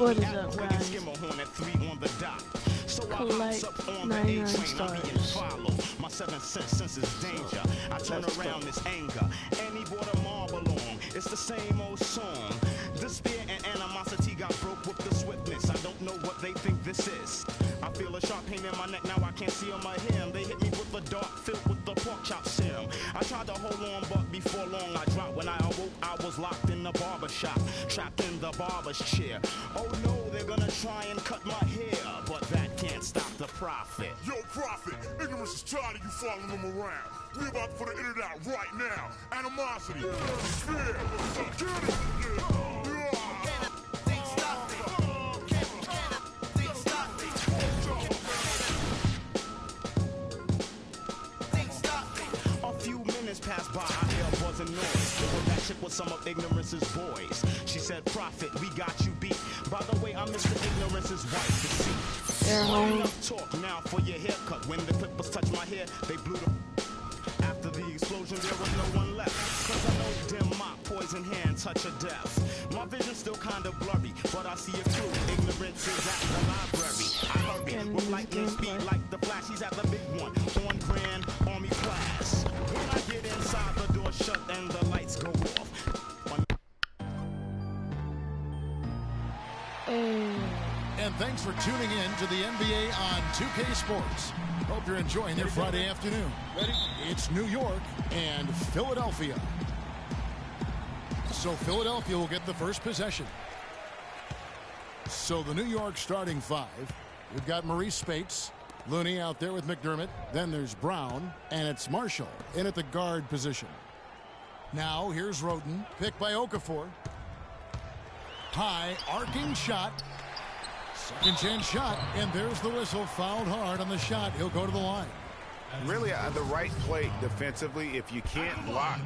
What is up, guys? Collect 99 stars. My 7 sense is danger. I turn around this anger. And he brought a marble along. It's the same old song. Despair and animosity got broke with the swiftness. I don't know what they think this is. I feel a sharp pain in my neck, now I can't see on my hem. They hit me with a dart filled with the pork chop serum. I tried to hold on, but before long I dropped. When I awoke, I was locked in the barber shop, trapped in the barber's chair. Oh no, they're gonna try and cut my hair, but that can't stop the profit. Yo, Prophet, ignorance is tired of you following them around. We're about to put an end to that right now. Animosity, fear, get it, Passed by, I hear a buzzing noise. Well, that chick was some of Ignorance's boys. She said, Prophet, we got you beat. By the way, I'm Mr. Ignorance's wife to see. Enough talk now for your haircut. When the clippers touched my hair, they blew the... After the explosion, there was no one left. Cause I know dim mop, poison hand, touch of death. My vision's still kind of blurry, but I see a clue. Ignorance is at the library. I hurry with lightning speed like the Flash. He's at the big one on Grand Army class. When I get inside, the door shut and the lights go off. And thanks for tuning in to the NBA on 2K Sports. Hope you're enjoying your Friday afternoon. Ready? It's New York and Philadelphia. So Philadelphia will get the first possession. So the New York starting five. We've got Maurice Spates, Looney out there with McDermott. Then there's Brown, and it's Marshall in at the guard position. Now here's Roten, picked by Okafor. High, arcing shot. Second chance shot, and there's the whistle. Fouled hard on the shot. He'll go to the line. Really, the right play defensively. If you can't block,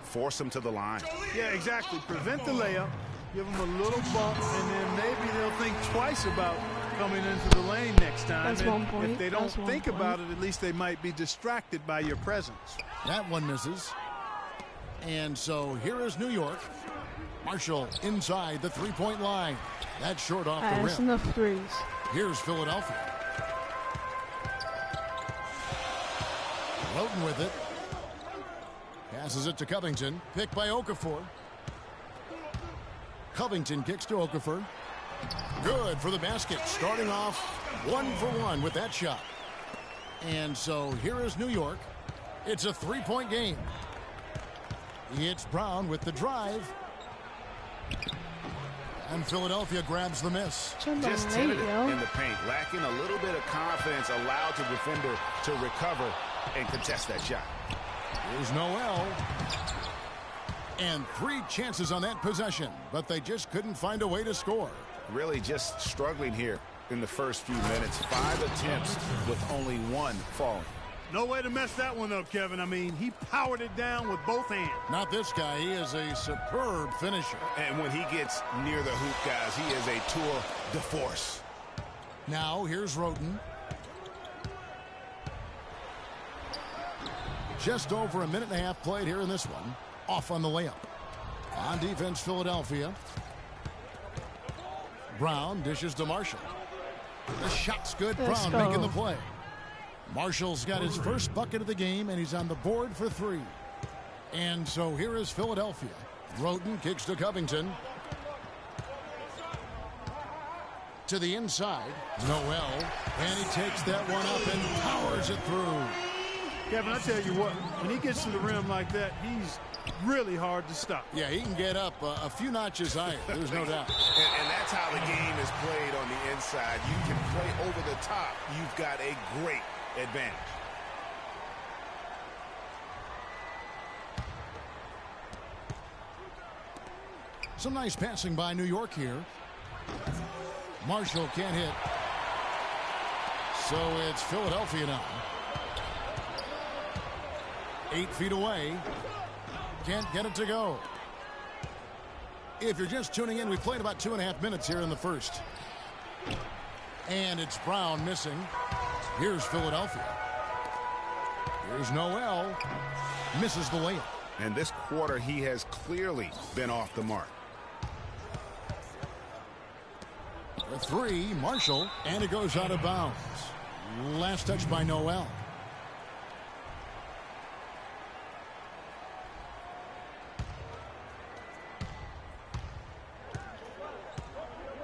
force them to the line. Yeah, exactly. Prevent the layup, give them a little bump, and then maybe they'll think twice about coming into the lane next time. That's 1 point. If they don't think about it, at least they might be distracted by your presence. That one misses. And so here is New York. Marshall inside the three-point line. That's short off the rim. That's enough threes. Here's Philadelphia. Roten with it. Passes it to Covington. Picked by Okafor. Covington kicks to Okafor. Good for the basket. Starting off 1 for 1 with that shot. And so here is New York. It's a three-point game. It's Brown with the drive. And Philadelphia grabs the miss. Just tentative in the paint, lacking a little bit of confidence, allowed the defender to recover and contest that shot. Here's Noel. And 3 chances on that possession, but they just couldn't find a way to score. Really just struggling here in the first few minutes. 5 attempts with only 1 falling. No way to mess that one up, Kevin. I mean, he powered it down with both hands. Not this guy. He is a superb finisher. And when he gets near the hoop, guys, he is a tour de force. Now, here's Roten. Just over a minute and a half played here in this one. Off on the layup. On defense, Philadelphia. Brown dishes to Marshall. The shot's good. Let's Brown go. making the play. Marshall's got his first bucket of the game, and he's on the board for 3. And so here is Philadelphia. Roten kicks to Covington. To the inside. Noel. And he takes that one up and powers it through. Kevin, I tell you what, when he gets to the rim like that, he's really hard to stop. Yeah, he can get up a few notches higher. There's no doubt. And that's how the game is played on the inside. You can play over the top. You've got a great advantage. Some nice passing by New York here. Marshall can't hit. So it's Philadelphia now. 8 feet away. Can't get it to go. If you're just tuning in, we played about 2.5 minutes here in the first. And it's Brown missing. Here's Philadelphia. Here's Noel. Misses the layup. And this quarter, he has clearly been off the mark. The three, Marshall, and it goes out of bounds. Last touch by Noel.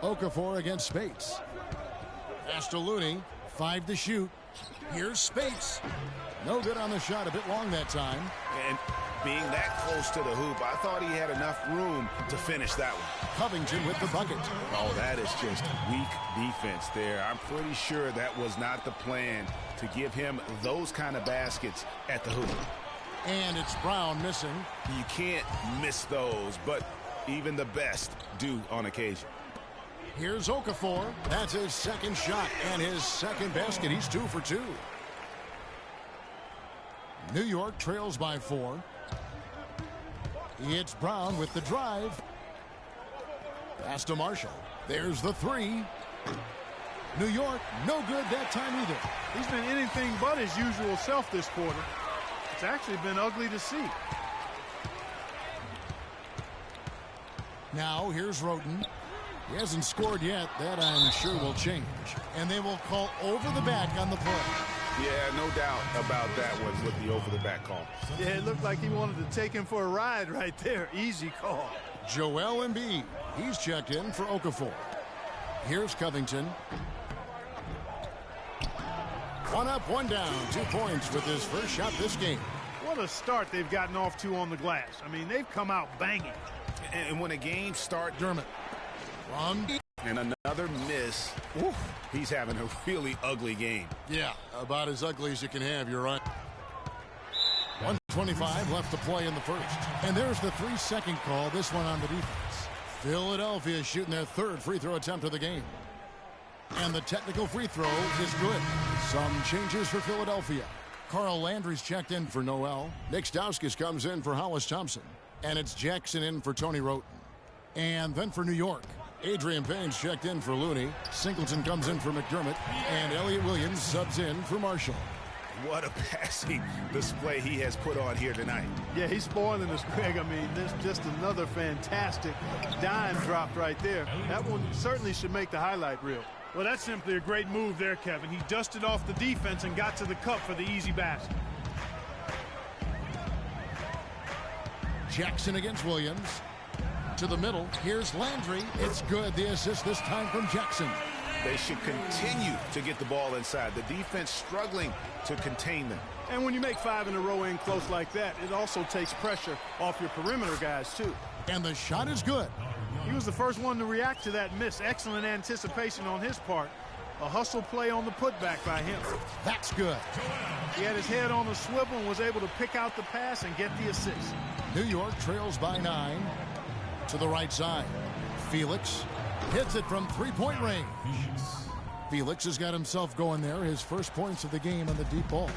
Okafor against Spates. Pass to Looney. 5 to shoot. Here's Spates. No good on the shot. A bit long that time. And being that close to the hoop, I thought he had enough room to finish that one. Covington with the bucket. Oh, that is just weak defense there. I'm pretty sure that was not the plan to give him those kind of baskets at the hoop. And it's Brown missing. You can't miss those, but even the best do on occasion. Here's Okafor. That's his second shot and his second basket. He's 2 for 2. New York trails by 4. It's Brown with the drive. Pass to Marshall. There's the three. New York, no good that time either. He's been anything but his usual self this quarter. It's actually been ugly to see. Now here's Roten. He hasn't scored yet. That I'm sure will change. And they will call over the back on the play. Yeah, no doubt about that one with the over-the-back call. Yeah, it looked like he wanted to take him for a ride right there. Easy call. Joel Embiid. He's checked in for Okafor. Here's Covington. 1 up, 1 down. 2 points with his first shot this game. What a start they've gotten off to on the glass. I mean, they've come out banging. And when a game starts, Dermott. And another miss. Oof, he's having a really ugly game. Yeah, about as ugly as you can have, you're right. 1:25 left to play in the first. And there's the 3-second call, this one on the defense. Philadelphia shooting their 3rd free throw attempt of the game. And the technical free throw is good. Some changes for Philadelphia. Carl Landry's checked in for Noel. Nick Stauskas comes in for Hollis Thompson. And it's Jackson in for Tony Roten. And then for New York, Adrian Payne's checked in for Looney. Singleton comes in for McDermott. And Elliott Williams subs in for Marshall. What a passing display he has put on here tonight. Yeah, he's spoiling us, Greg. I mean, this just another fantastic dime drop right there. That one certainly should make the highlight reel. Well, that's simply a great move there, Kevin. He dusted off the defense and got to the cup for the easy basket. Jackson against Williams. To the middle. Here's Landry. It's good. The assist this time from Jackson. They should continue to get the ball inside. The defense struggling to contain them. And when you make 5 in a row in close like that, it also takes pressure off your perimeter guys, too. And the shot is good. He was the first one to react to that miss. Excellent anticipation on his part. A hustle play on the putback by him. That's good. He had his head on a swivel and was able to pick out the pass and get the assist. New York trails by 9. To the right side. Felix hits it from 3-point range. Felix has got himself going there. His first points of the game on the deep ball.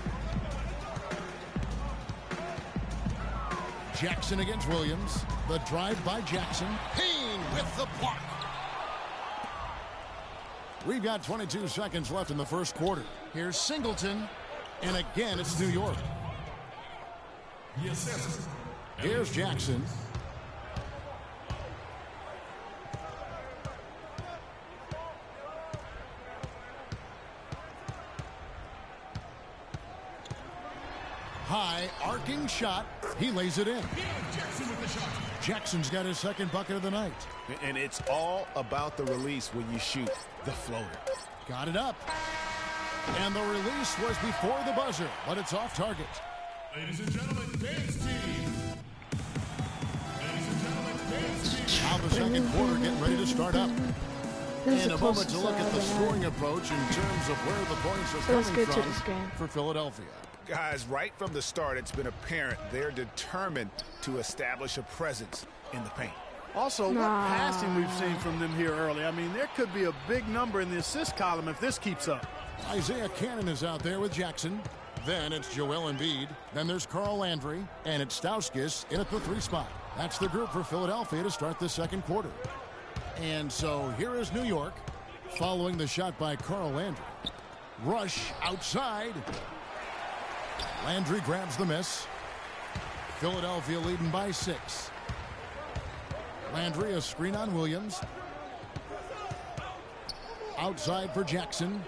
Jackson against Williams. The drive by Jackson. Payne with the block. We've got 22 seconds left in the first quarter. Here's Singleton. And again, it's New York. Here's Jackson. High arcing shot. He lays it in. Jackson's got his second bucket of the night. And it's all about the release when you shoot the floater. Got it up. And the release was before the buzzer, but it's off target. Ladies and gentlemen, dance team. Now the second quarter getting ready to start up. This is In the a moment to closest look at the I've ever scoring had. approach in terms of where the points are Let's coming get to this from game. for Philadelphia. Guys, right from the start, it's been apparent they're determined to establish a presence in the paint. Also, what passing we've seen from them here early. I mean, there could be a big number in the assist column if this keeps up. Isaiah Cannon is out there with Jackson. Then it's Joel Embiid. Then there's Carl Landry. And it's Stauskas in at the 3 spot. That's the group for Philadelphia to start the second quarter. And so here is New York following the shot by Carl Landry. Rush outside. Landry grabs the miss. Philadelphia leading by 6. Landry, a screen on Williams. outside for Jackson.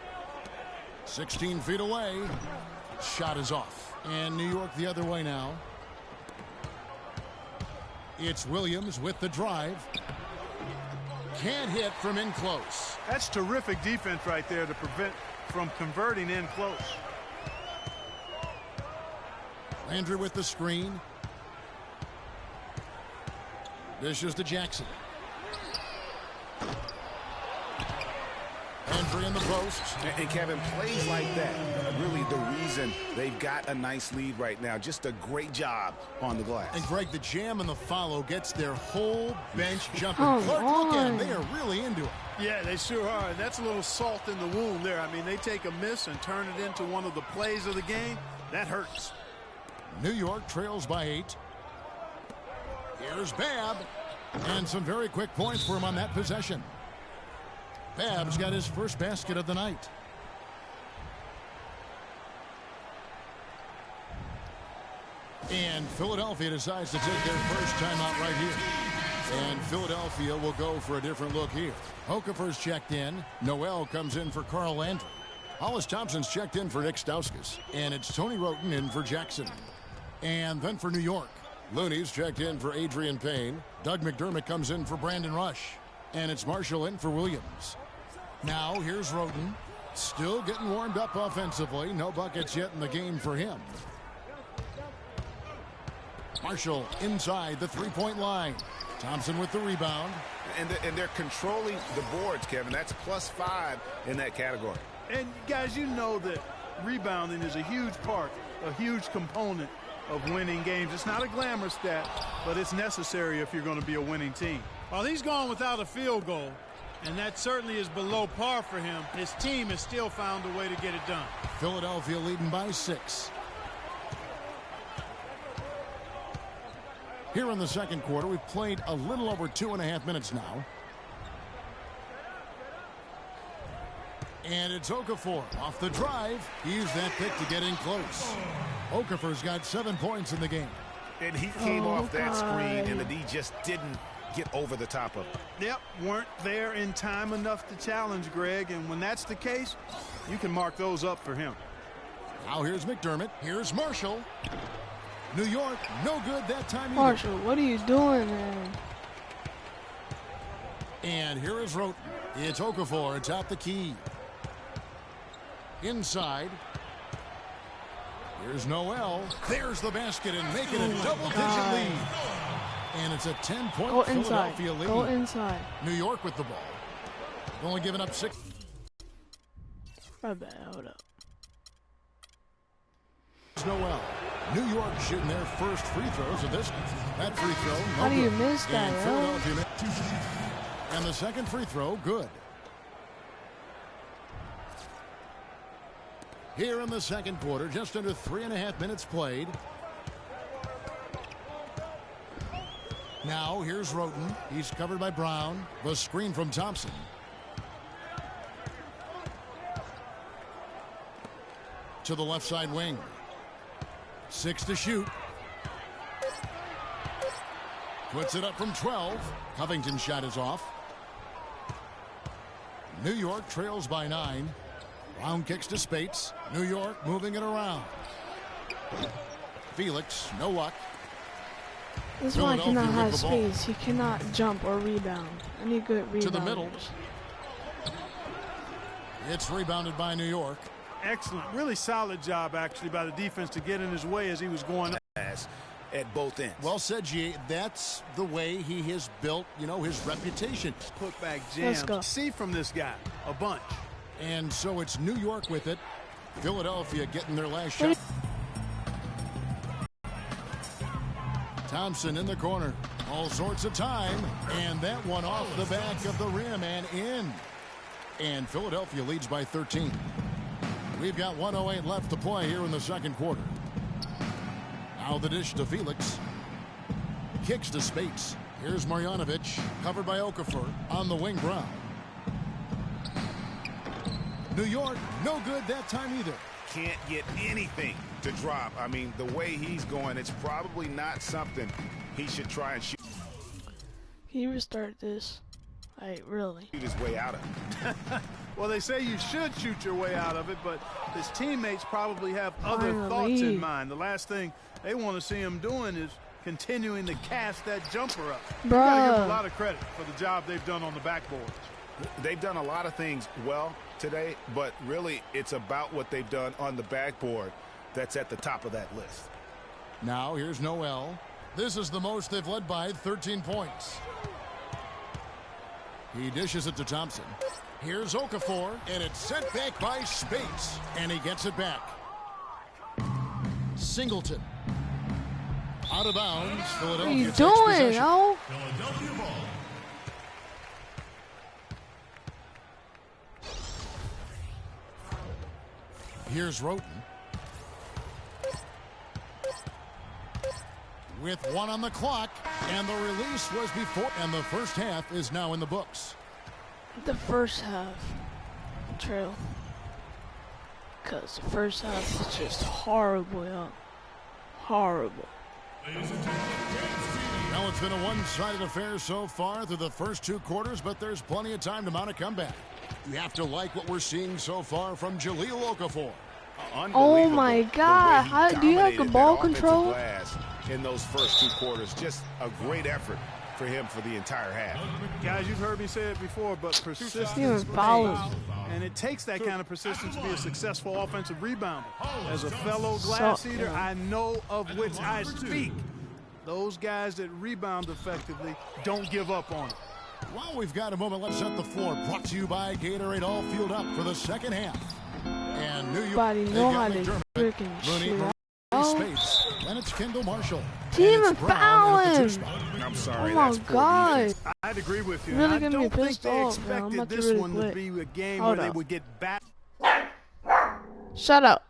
16 feet away. Shot is off. And New York the other way now. It's Williams with the drive. Can't hit from in close. That's terrific defense right there to prevent from converting in close. Landry with the screen. Dishes to Jackson. Landry in the post. And Kevin, plays like that, really the reason they've got a nice lead right now. Just a great job on the glass. And Greg, the jam and the follow gets their whole bench jumping. Come Clark, look at them. on. They are really into it. Yeah, they sure are. And that's a little salt in the wound there. I mean, they take a miss and turn it into one of the plays of the game. That hurts. New York trails by 8. Here's Babb. And some very quick points for him on that possession. Babb's got his first basket of the night. And Philadelphia decides to take their first timeout right here. And Philadelphia will go for a different look here. Okafor's checked in. Noel comes in for Carl Landry. Hollis Thompson's checked in for Nick Stauskas. And it's Tony Roten in for Jackson. And then for New York, Looney's checked in for Adrian Payne. Doug McDermott comes in for Brandon Rush. And it's Marshall in for Williams. Now here's Roten. Still getting warmed up offensively. No buckets yet in the game for him. Marshall inside the three-point line. Thompson with the rebound. And they're controlling the boards, Kevin. That's +5 in that category. And guys, you know that rebounding is a huge part, a huge component of winning games. It's not a glamour stat, but it's necessary if you're going to be a winning team. While he's gone without a field goal, and that certainly is below par for him, his team has still found a way to get it done. Philadelphia leading by 6. Here in the second quarter, we've played a little over 2.5 minutes now. And it's Okafor off the drive. He used that pick to get in close. Okafor's got 7 points in the game. And he came off that screen, and the D just didn't get over the top of it. Yep, weren't there in time enough to challenge Greg, and when that's the case, you can mark those up for him. Now here's McDermott. Here's Marshall. New York, no good that time either. Marshall, what are you doing, man? And here is Roten. It's Okafor atop the key. Inside. Here's Noel. There's the basket and make it a double-digit lead. And it's a 10-point Go inside. Philadelphia lead. Go inside. New York with the ball. Only giving up 6. My bad. Hold up. Noel. New York shooting their first free throws of this. That free throw, no How do you good. miss that, And yo? Philadelphia. And the second free throw, good. Here in the second quarter, just under 3.5 minutes played. Now here's Roten. He's covered by Brown. The screen from Thompson. To the left side wing. 6 to shoot. Puts it up from 12. Covington's shot is off. New York trails by 9. Brown kicks to Spates. New York moving it around. Felix, no luck. This one Philadelphia cannot with have the ball. space. He cannot jump or rebound. I need good rebounders. To the middle. It's rebounded by New York. Excellent. Really solid job, actually, by the defense to get in his way as he was going up. At both ends. Well said, G. That's the way he has built, you know, his reputation. Putback Let's go. jam. See from this guy a bunch. And so it's New York with it. Philadelphia getting their last shot. Thompson in the corner. All sorts of time. And that one off the back of the rim and in. And Philadelphia leads by 13. We've got 1:08 left to play here in the second quarter. Now the dish to Felix. Kicks to Spates. Here's Marjanovic. Covered by Okafor. On the wing, Brown. New York, no good that time either. Can't get anything to drop. I mean, the way he's going, it's probably not something he should try and shoot. Can you restart this? Like, really. Shoot his way out of it. Well, they say you should shoot your way out of it, but his teammates probably have other Finally. thoughts in mind. The last thing they want to see him doing is continuing to cast that jumper up. You gotta give them a lot of credit for the job they've done on the backboard. They've done a lot of things well today, but really it's about what they've done on the backboard that's at the top of that list. Now here's Noel. This is the most they've led by, 13 points. He dishes it to Thompson. Here's Okafor, and it's sent back by Spates, and he gets it back. Singleton. Out of bounds. What Philadelphia are you takes doing, possession. yo? Philadelphia ball. Here's Roten. With 1 on the clock, and the release was before, and the first half is now in the books. The first half. True. Because the first half is just horrible, yo. Horrible. Well, it's been a one-sided affair so far through the first 2 quarters, but there's plenty of time to mount a comeback. You have to like what we're seeing so far from Jahlil Okafor. Oh my God! How do you have the ball control? In those first 2 quarters, just a great effort for him for the entire half. Guys, you've heard me say it before, but persistence Even pays. fouls. And it takes that kind of persistence to be a successful offensive rebounder. As a fellow glass eater, I know of which I speak. Those guys that rebound effectively don't give up on it. While we've got a moment, let's set the floor. Brought to you by Gatorade, all fueled up for the second half. And New York, Everybody they've know got how to McDermott, freaking Mooney, shoot. Murray, Oh. Spates, and it's Kendall Marshall. Team And and it's Brown foul at the 2 him. spot. I'm sorry, Oh my that's poor God! defense. I'd agree with you. Really I getting me don't think pissed they off, man. I'm expected about to this really one to quit. be a game Hold where they up. would get back. Shut up.